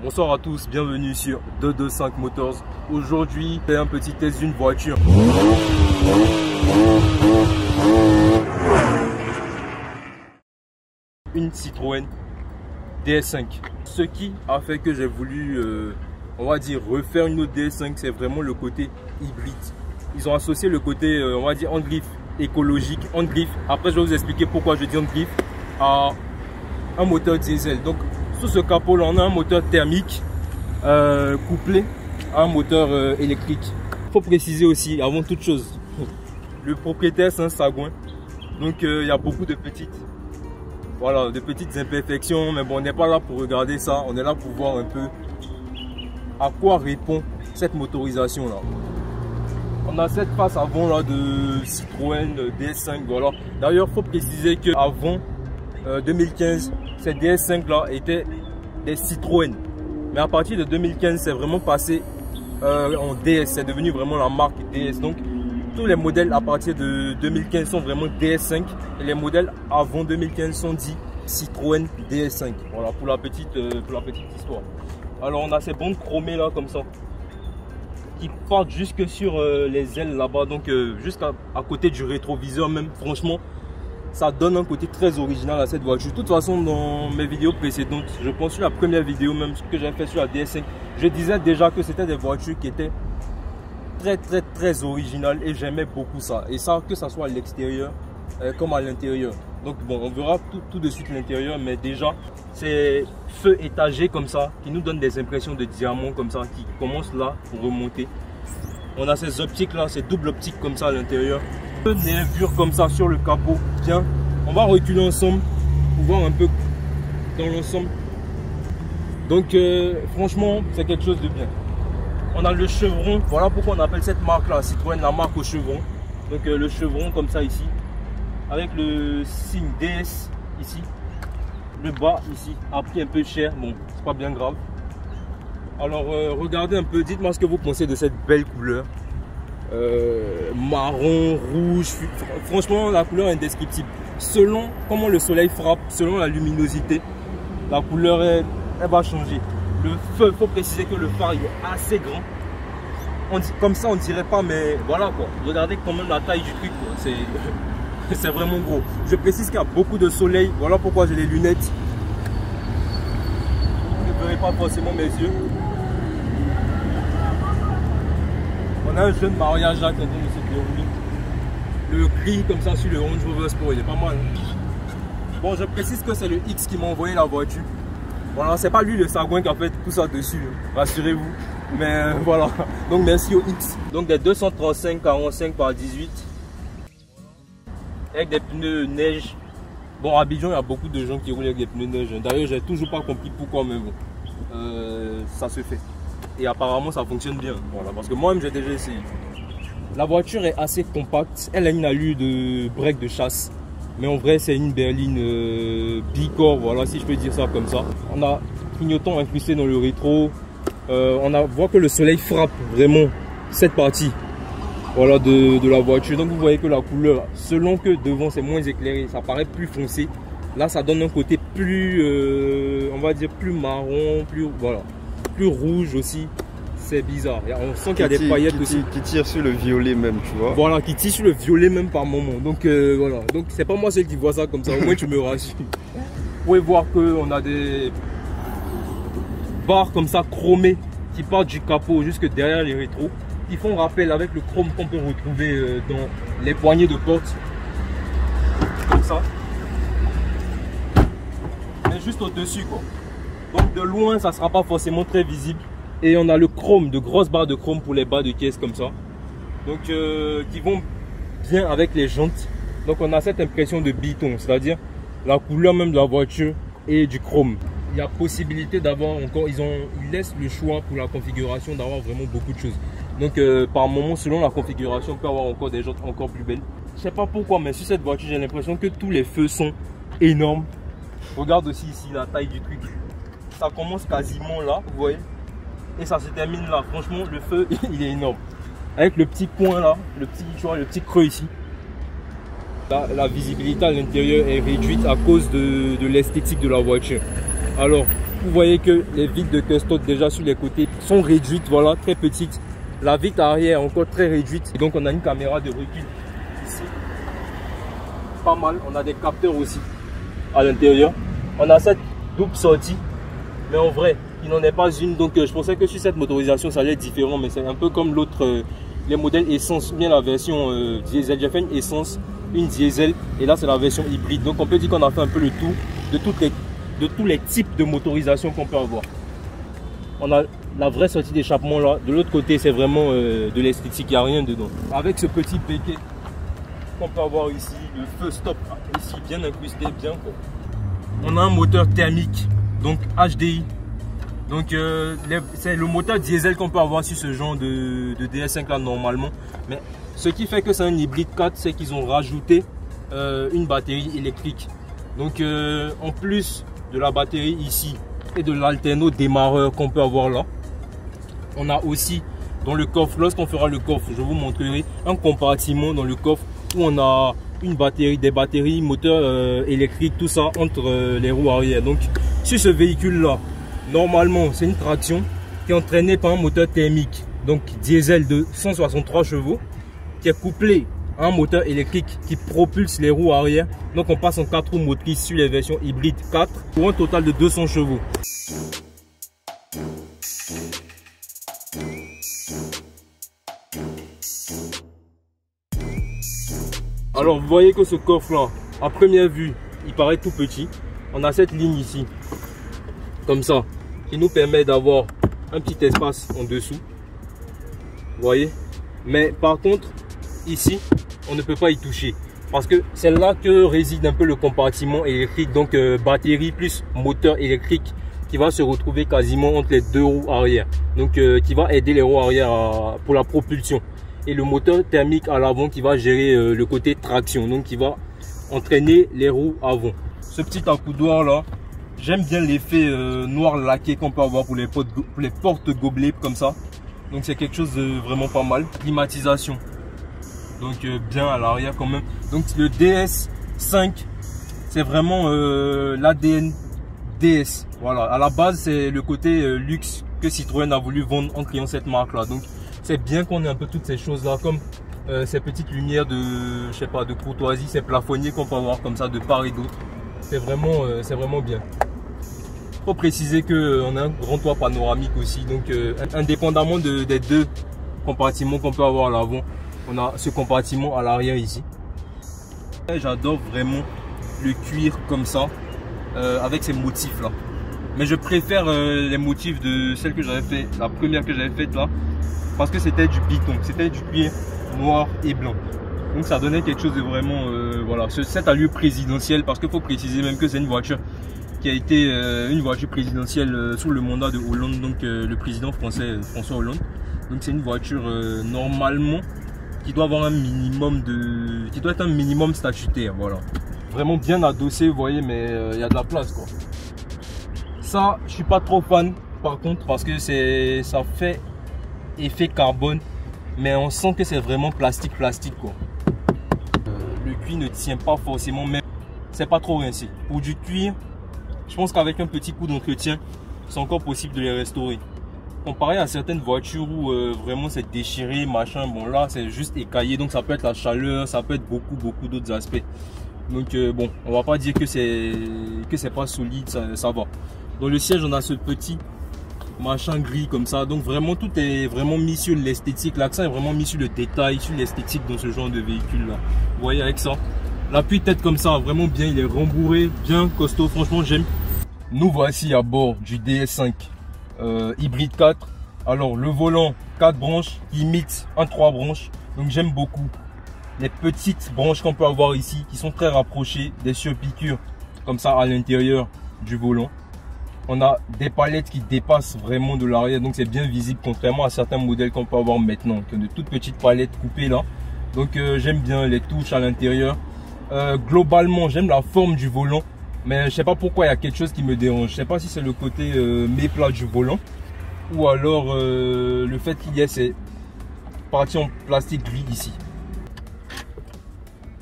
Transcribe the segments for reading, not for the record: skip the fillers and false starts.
Bonsoir à tous, bienvenue sur 225 Motors. Aujourd'hui, c'est un petit test d'une voiture. Une Citroën DS5. Ce qui a fait que j'ai voulu, on va dire, refaire une autre DS5, c'est vraiment le côté hybride. Ils ont associé le côté, on va dire, on-griffe écologique, on-griffe. Après, je vais vous expliquer pourquoi je dis on-griffe à un moteur diesel. Donc, sous ce capot là, on a un moteur thermique couplé à un moteur électrique. Il faut préciser aussi, avant toute chose, le propriétaire c'est un sagouin. Donc il y a beaucoup de petites imperfections, mais bon, on n'est pas là pour regarder ça, on est là pour voir un peu à quoi répond cette motorisation là. On a cette face avant là de Citroën DS5, voilà. D'ailleurs, il faut préciser qu'avant 2015, ces DS5 là étaient des Citroën. Mais à partir de 2015, c'est vraiment passé en DS. C'est devenu vraiment la marque DS. Donc, tous les modèles à partir de 2015 sont vraiment DS5. Et les modèles avant 2015 sont dits Citroën DS5. Voilà, pour la petite histoire. Alors, on a ces bandes chromées là, comme ça, qui partent jusque sur les ailes là-bas. Donc, jusqu'à côté du rétroviseur même. Franchement, ça donne un côté très original à cette voiture. De toute façon, dans mes vidéos précédentes, je pense sur la première vidéo même que j'ai fait sur la DS5, je disais déjà que c'était des voitures qui étaient très originales et j'aimais beaucoup ça. Et ça, que ça soit à l'extérieur comme à l'intérieur. Donc bon, on verra tout de suite l'intérieur, mais déjà, ces feux étagés comme ça, qui nous donnent des impressions de diamant comme ça, qui commencent là pour remonter. On a ces optiques là, ces doubles optiques comme ça à l'intérieur. Nervures comme ça sur le capot. Bien, on va reculer ensemble pour voir un peu dans l'ensemble. Donc franchement, c'est quelque chose de bien. On a le chevron, voilà pourquoi on appelle cette marque là Citroën la marque au chevron. Donc le chevron comme ça ici, avec le signe DS ici. Le bas ici a pris un peu cher, bon c'est pas bien grave. Alors regardez un peu, dites-moi ce que vous pensez de cette belle couleur. Marron, rouge, franchement la couleur est indescriptible. Selon comment le soleil frappe, selon la luminosité, la couleur elle va changer. Le feu, il faut préciser que le phare il est assez grand. Comme ça on dirait pas, mais voilà quoi. Regardez quand même la taille du truc, c'est vraiment gros. Je précise qu'il y a beaucoup de soleil, voilà pourquoi j'ai les lunettes. Vous ne verrez pas forcément mes yeux. On a un jeune mariage là qui est en train de se dérouler. Le gris comme ça sur le Range Rover Sport, il est pas mal. Bon, je précise que c'est le X qui m'a envoyé la voiture. Voilà, c'est pas lui le sagouin qui a fait tout ça dessus, rassurez-vous. Mais voilà, donc merci au X. Donc des 235/45 par 18. Avec des pneus neige. Bon, à Abidjan, il y a beaucoup de gens qui roulent avec des pneus neige. D'ailleurs, j'ai toujours pas compris pourquoi, mais bon, ça se fait. Et apparemment ça fonctionne bien, voilà, parce que moi-même j'ai déjà essayé. La voiture est assez compacte, elle a une allure de break de chasse, mais en vrai c'est une berline bicorps, voilà, si je peux dire ça comme ça. On a clignotant incrusté dans le rétro, on voit que le soleil frappe vraiment cette partie, voilà, de la voiture. Donc vous voyez que la couleur, selon que devant c'est moins éclairé, ça paraît plus foncé. Là ça donne un côté plus, on va dire plus marron, plus voilà. Plus rouge aussi, c'est bizarre. On sent qu'il y a des paillettes aussi. Qui tire sur le violet même, tu vois. Voilà, qui tire sur le violet même par moment. Donc voilà, donc c'est pas moi seul qui vois ça comme ça, au moins tu me rassures. Vous pouvez voir qu'on a des barres comme ça chromées qui partent du capot jusque derrière les rétros, qui font rappel avec le chrome qu'on peut retrouver dans les poignées de porte. Comme ça. Mais juste au-dessus quoi. Donc de loin, ça ne sera pas forcément très visible. Et on a le chrome, de grosses barres de chrome pour les bas de caisse comme ça. Donc qui vont bien avec les jantes. Donc on a cette impression de biton, c'est-à-dire la couleur même de la voiture et du chrome. Il y a possibilité d'avoir encore, ils laissent le choix pour la configuration d'avoir vraiment beaucoup de choses. Donc par moment, selon la configuration, on peut avoir encore des jantes encore plus belles. Je ne sais pas pourquoi, mais sur cette voiture, j'ai l'impression que tous les feux sont énormes. Regarde aussi ici la taille du truc. Ça commence quasiment là, vous voyez, et ça se termine là. Franchement, le feu, il est énorme. Avec le petit point là, le petit creux ici. La visibilité à l'intérieur est réduite à cause de l'esthétique de la voiture. Alors, vous voyez que les vitres de custode déjà sur les côtés sont réduites, voilà, très petites. La vitre arrière est encore très réduite. Et donc on a une caméra de recul ici. Pas mal, on a des capteurs aussi à l'intérieur. On a cette double sortie, mais en vrai, il n'en est pas une. Donc je pensais que sur cette motorisation, ça allait être différent, mais c'est un peu comme l'autre, les modèles essence, bien la version diesel. J'ai fait une essence, une diesel, et là c'est la version hybride. Donc on peut dire qu'on a fait un peu le tour de tous les types de motorisation qu'on peut avoir. On a la vraie sortie d'échappement là. De l'autre côté, c'est vraiment de l'esthétique, il n'y a rien dedans. Avec ce petit béquet qu'on peut avoir ici, le feu stop ici, bien incrusté, bien quoi. On a un moteur thermique, donc HDI. Donc c'est le moteur diesel qu'on peut avoir sur ce genre de DS5 là normalement. Mais ce qui fait que c'est un hybride 4, c'est qu'ils ont rajouté une batterie électrique. Donc en plus de la batterie ici et de l'alterno démarreur qu'on peut avoir là, on a aussi dans le coffre, lorsqu'on fera le coffre, je vous montrerai un compartiment dans le coffre où on a une batterie, des batteries, moteur électrique, tout ça entre les roues arrière. Donc sur ce véhicule là, normalement c'est une traction qui est entraînée par un moteur thermique, donc diesel de 163 chevaux, qui est couplé à un moteur électrique qui propulse les roues arrière. Donc on passe en 4 roues motrices sur les versions hybrides 4 pour un total de 200 chevaux. Alors vous voyez que ce coffre là, à première vue, il paraît tout petit. On a cette ligne ici, comme ça, qui nous permet d'avoir un petit espace en dessous. Vous voyez? Mais par contre, ici, on ne peut pas y toucher. Parce que c'est là que réside un peu le compartiment électrique. Donc batterie plus moteur électrique qui va se retrouver quasiment entre les deux roues arrière. Donc qui va aider les roues arrière pour la propulsion. Et le moteur thermique à l'avant qui va gérer le côté traction, donc qui va entraîner les roues avant. Ce petit accoudoir là, j'aime bien l'effet noir laqué qu'on peut avoir pour les portes gobelets comme ça. Donc c'est quelque chose de vraiment pas mal. Climatisation, donc bien à l'arrière quand même. Donc le DS5, c'est vraiment l'ADN DS. Voilà, à la base c'est le côté luxe que Citroën a voulu vendre en créant cette marque là. Donc c'est bien qu'on ait un peu toutes ces choses là, comme ces petites lumières de, je sais pas, de courtoisie, ces plafonniers qu'on peut avoir comme ça de part et d'autre. C'est vraiment bien. Faut préciser qu'on a un grand toit panoramique aussi, donc indépendamment des deux compartiments qu'on peut avoir à l'avant, on a ce compartiment à l'arrière ici. J'adore vraiment le cuir comme ça, avec ces motifs là. Mais je préfère les motifs de celle que j'avais fait, la première que j'avais faite là. Parce que c'était du piton, c'était du cuir noir et blanc. Donc ça donnait quelque chose de vraiment, voilà, cette allure présidentielle. Parce qu'il faut préciser même que c'est une voiture qui a été une voiture présidentielle sous le mandat de Hollande, donc le président français François Hollande. Donc c'est une voiture normalement qui doit avoir un minimum de, qui doit être un minimum statutaire, voilà. Vraiment bien adossé, vous voyez, mais il y a de la place quoi. Ça, je suis pas trop fan par contre parce que ça fait effet carbone, mais on sent que c'est vraiment plastique quoi. Le cuir ne tient pas forcément, mais c'est pas trop rincé. Pour du cuir, je pense qu'avec un petit coup d'entretien, c'est encore possible de les restaurer. Comparé à certaines voitures où vraiment c'est déchiré, machin, bon là c'est juste écaillé, donc ça peut être la chaleur, ça peut être beaucoup d'autres aspects. Donc bon, on va pas dire que c'est pas solide, ça va. Dans le siège on a ce petit machin gris comme ça, donc vraiment tout est vraiment mis sur l'esthétique, l'accent est vraiment mis sur le détail, sur l'esthétique dans ce genre de véhicule là. Vous voyez avec ça, l'appui tête comme ça, vraiment bien, il est rembourré, bien costaud, franchement j'aime. Nous voici à bord du DS5 hybride 4. Alors le volant 4 branches imite un 3 branches, donc j'aime beaucoup les petites branches qu'on peut avoir ici qui sont très rapprochées, des surpiqûres comme ça à l'intérieur du volant. On a des palettes qui dépassent vraiment de l'arrière, donc c'est bien visible contrairement à certains modèles qu'on peut avoir maintenant, qui ont de toutes petites palettes coupées là. Donc j'aime bien les touches à l'intérieur. Globalement j'aime la forme du volant, mais je sais pas pourquoi il y a quelque chose qui me dérange. Je sais pas si c'est le côté méplat du volant ou alors le fait qu'il y ait ces parties en plastique gris ici.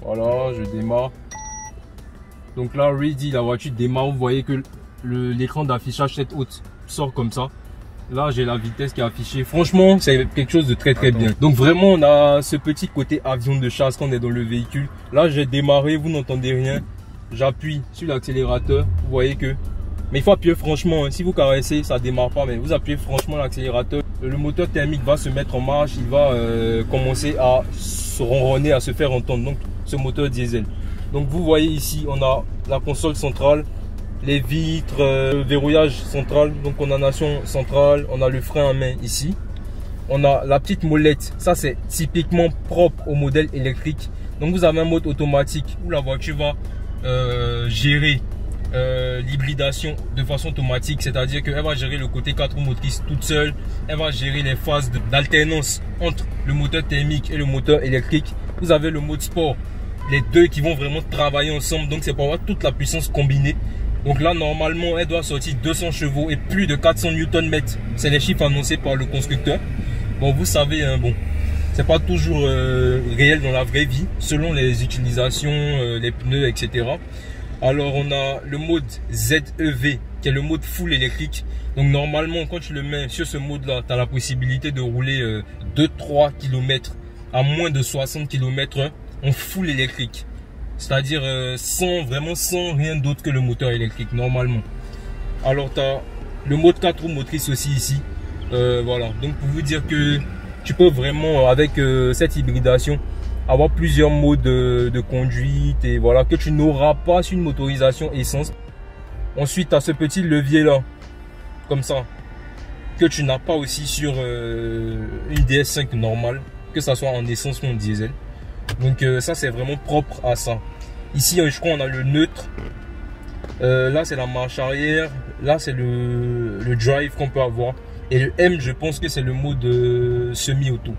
Voilà, je démarre. Donc là ready, la voiture démarre. Vous voyez que l'écran d'affichage tête haute sort comme ça. Là, j'ai la vitesse qui est affichée. Franchement, c'est quelque chose de très bien. Donc vraiment, on a ce petit côté avion de chasse quand on est dans le véhicule. Là, j'ai démarré, vous n'entendez rien. J'appuie sur l'accélérateur. Vous voyez que... Mais il faut appuyer franchement. Hein. Si vous caressez, ça démarre pas. Mais vous appuyez franchement l'accélérateur. Le moteur thermique va se mettre en marche. Il va commencer à se ronronner, à se faire entendre. Donc, ce moteur diesel. Donc, vous voyez ici, on a la console centrale. Les vitres, verrouillage central, donc condamnation centrale, on a le frein à main ici. On a la petite molette, ça c'est typiquement propre au modèle électrique. Donc vous avez un mode automatique où la voiture va gérer l'hybridation de façon automatique. C'est-à-dire qu'elle va gérer le côté 4 roues motrices toute seule. Elle va gérer les phases d'alternance entre le moteur thermique et le moteur électrique. Vous avez le mode sport, les deux qui vont vraiment travailler ensemble. Donc c'est pour avoir toute la puissance combinée. Donc là, normalement, elle doit sortir 200 chevaux et plus de 400 Nm. C'est les chiffres annoncés par le constructeur. Bon, vous savez, hein, bon, c'est pas toujours réel dans la vraie vie, selon les utilisations, les pneus, etc. Alors, on a le mode ZEV, qui est le mode full électrique. Donc, normalement, quand tu le mets sur ce mode-là, tu as la possibilité de rouler 2-3 km à moins de 60 km/h en full électrique. C'est-à-dire vraiment sans rien d'autre que le moteur électrique normalement. Alors tu as le mode 4 roues motrices aussi ici. Voilà, donc pour vous dire que tu peux vraiment avec cette hybridation avoir plusieurs modes de conduite et voilà que tu n'auras pas sur une motorisation essence. Ensuite tu as ce petit levier là, comme ça, que tu n'as pas aussi sur une DS5 normale, que ça soit en essence ou en diesel. Donc ça c'est vraiment propre à ça. Ici je crois on a le neutre. Là c'est la marche arrière. Là c'est le drive qu'on peut avoir. Et le M je pense que c'est le mode semi-auto.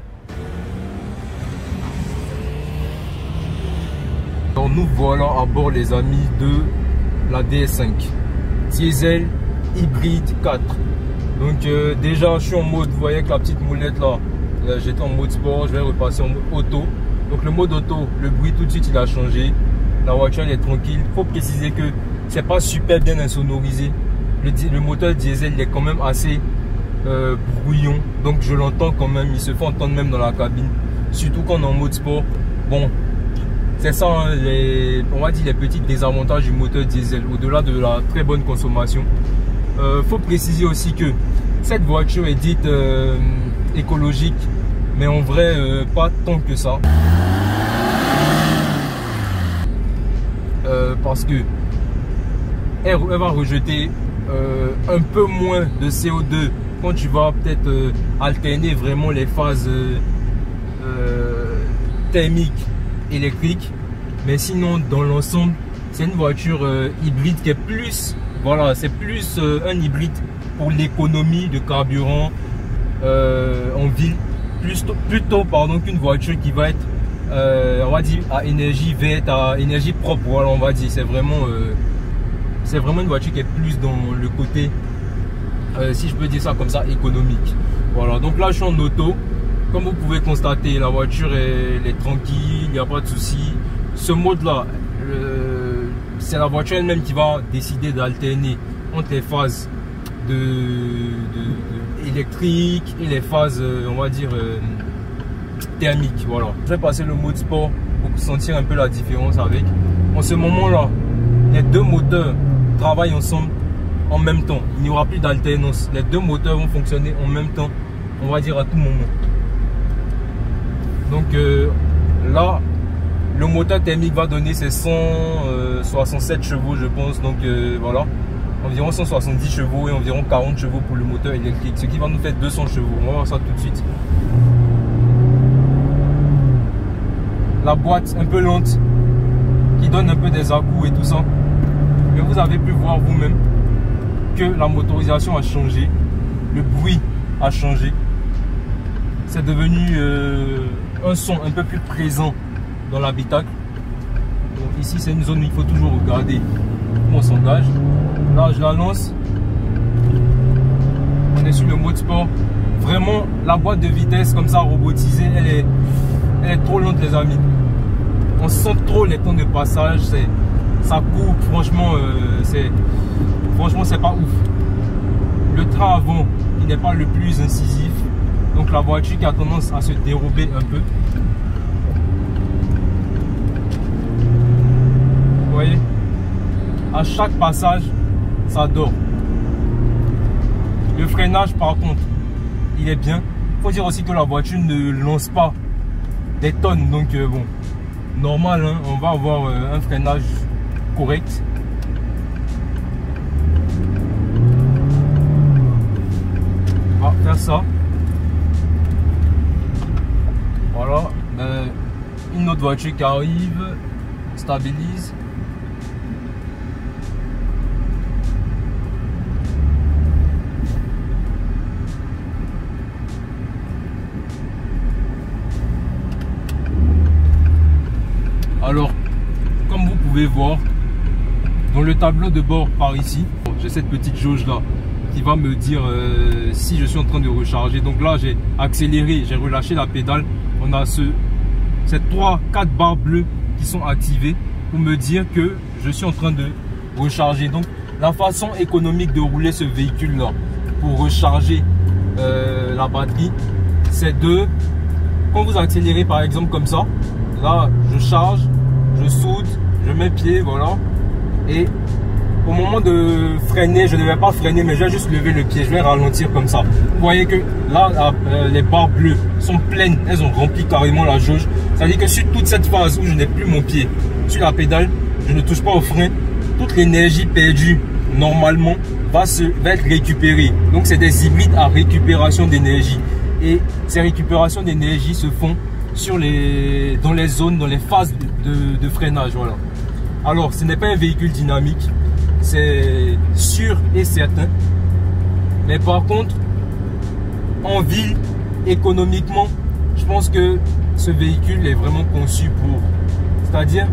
Donc nous voilà à bord les amis de la DS5 diesel hybride 4. Donc déjà je suis en mode, vous voyez avec la petite molette là, j'étais en mode sport, je vais repasser en mode auto. Donc le mode auto, le bruit tout de suite il a changé. La voiture elle est tranquille. Il faut préciser que c'est pas super bien insonorisé. Le moteur diesel il est quand même assez brouillon. Donc je l'entends quand même. Il se fait entendre même dans la cabine. Surtout quand on est en mode sport. Bon, c'est ça hein, on va dire les petits désavantages du moteur diesel. Au-delà de la très bonne consommation. Faut préciser aussi que cette voiture est dite écologique. Mais en vrai, pas tant que ça. Parce que elle va rejeter un peu moins de CO2 quand tu vas peut-être alterner vraiment les phases thermiques, électriques. Mais sinon, dans l'ensemble, c'est une voiture hybride qui est plus, voilà, c'est plus un hybride pour l'économie de carburant en ville. Plutôt pardon qu'une voiture qui va être on va dire à énergie verte, à énergie propre. Voilà, on va dire c'est vraiment une voiture qui est plus dans le côté si je peux dire ça comme ça économique. Voilà, donc là je suis en auto. Comme vous pouvez constater, la voiture elle est tranquille, il n'y a pas de souci. Ce mode là c'est la voiture elle-même qui va décider d'alterner entre les phases électrique et les phases on va dire thermiques. Voilà, je vais passer le mode sport pour sentir un peu la différence avec. En ce moment là les deux moteurs travaillent ensemble en même temps, il n'y aura plus d'alternance, les deux moteurs vont fonctionner en même temps, on va dire à tout moment. Donc là le moteur thermique va donner ses 167 chevaux je pense. Donc voilà, environ 170 chevaux et environ 40 chevaux pour le moteur électrique, ce qui va nous faire 200 chevaux. On va voir ça tout de suite. La boîte un peu lente qui donne un peu des à-coups et tout ça, mais vous avez pu voir vous-même que la motorisation a changé, le bruit a changé, c'est devenu un son un peu plus présent dans l'habitacle. Donc ici c'est une zone où il faut toujours regarder où on s'engage. Là je la lance, on est sur le mode sport. Vraiment la boîte de vitesse comme ça robotisée, elle est trop lente les amis. On sent trop les temps de passage, ça coupe franchement, franchement c'est pas ouf. Le train avant qui n'est pas le plus incisif, donc la voiture qui a tendance à se dérober un peu. Vous voyez, à chaque passage ça dort. Le freinage par contre il est bien. Il faut dire aussi que la voiture ne lance pas des tonnes, donc bon, normal, hein, on va avoir un freinage correct. On va faire ça. Voilà, une autre voiture qui arrive, stabilise. Alors, comme vous pouvez voir, dans le tableau de bord par ici, j'ai cette petite jauge là qui va me dire si je suis en train de recharger. Donc là, j'ai accéléré, j'ai relâché la pédale. On a ces 3-4 barres bleues qui sont activées pour me dire que je suis en train de recharger. Donc, la façon économique de rouler ce véhicule là pour recharger la batterie, c'est quand vous accélérez par exemple comme ça, là, je charge, je soude, je mets pied, voilà. Et au moment de freiner, je ne vais pas freiner, mais je vais juste lever le pied. Je vais ralentir comme ça. Vous voyez que là, les barres bleues sont pleines. Elles ont rempli carrément la jauge. Ça veut dire que sur toute cette phase où je n'ai plus mon pied sur la pédale, je ne touche pas au frein. Toute l'énergie perdue, normalement, va être récupérée. Donc, c'est des hybrides à récupération d'énergie. Et ces récupérations d'énergie se font dans les zones, dans les phases de freinage. Voilà. Alors, ce n'est pas un véhicule dynamique, c'est sûr et certain. Mais par contre, en ville, économiquement, je pense que ce véhicule est vraiment conçu pour. C'est-à-dire,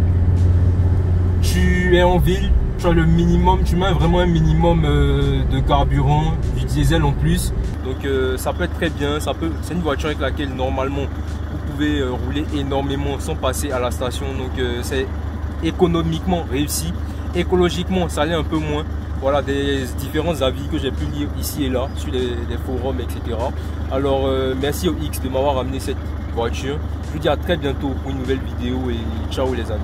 tu es en ville, tu as le minimum, tu mets vraiment un minimum de carburant, du diesel en plus. Donc ça peut être très bien, c'est une voiture avec laquelle normalement vous pouvez rouler énormément sans passer à la station. Donc c'est économiquement réussi. Écologiquement ça allait un peu moins. Voilà des différents avis que j'ai pu lire ici et là sur les forums, etc. Alors merci au X de m'avoir amené cette voiture. Je vous dis à très bientôt pour une nouvelle vidéo et ciao les amis.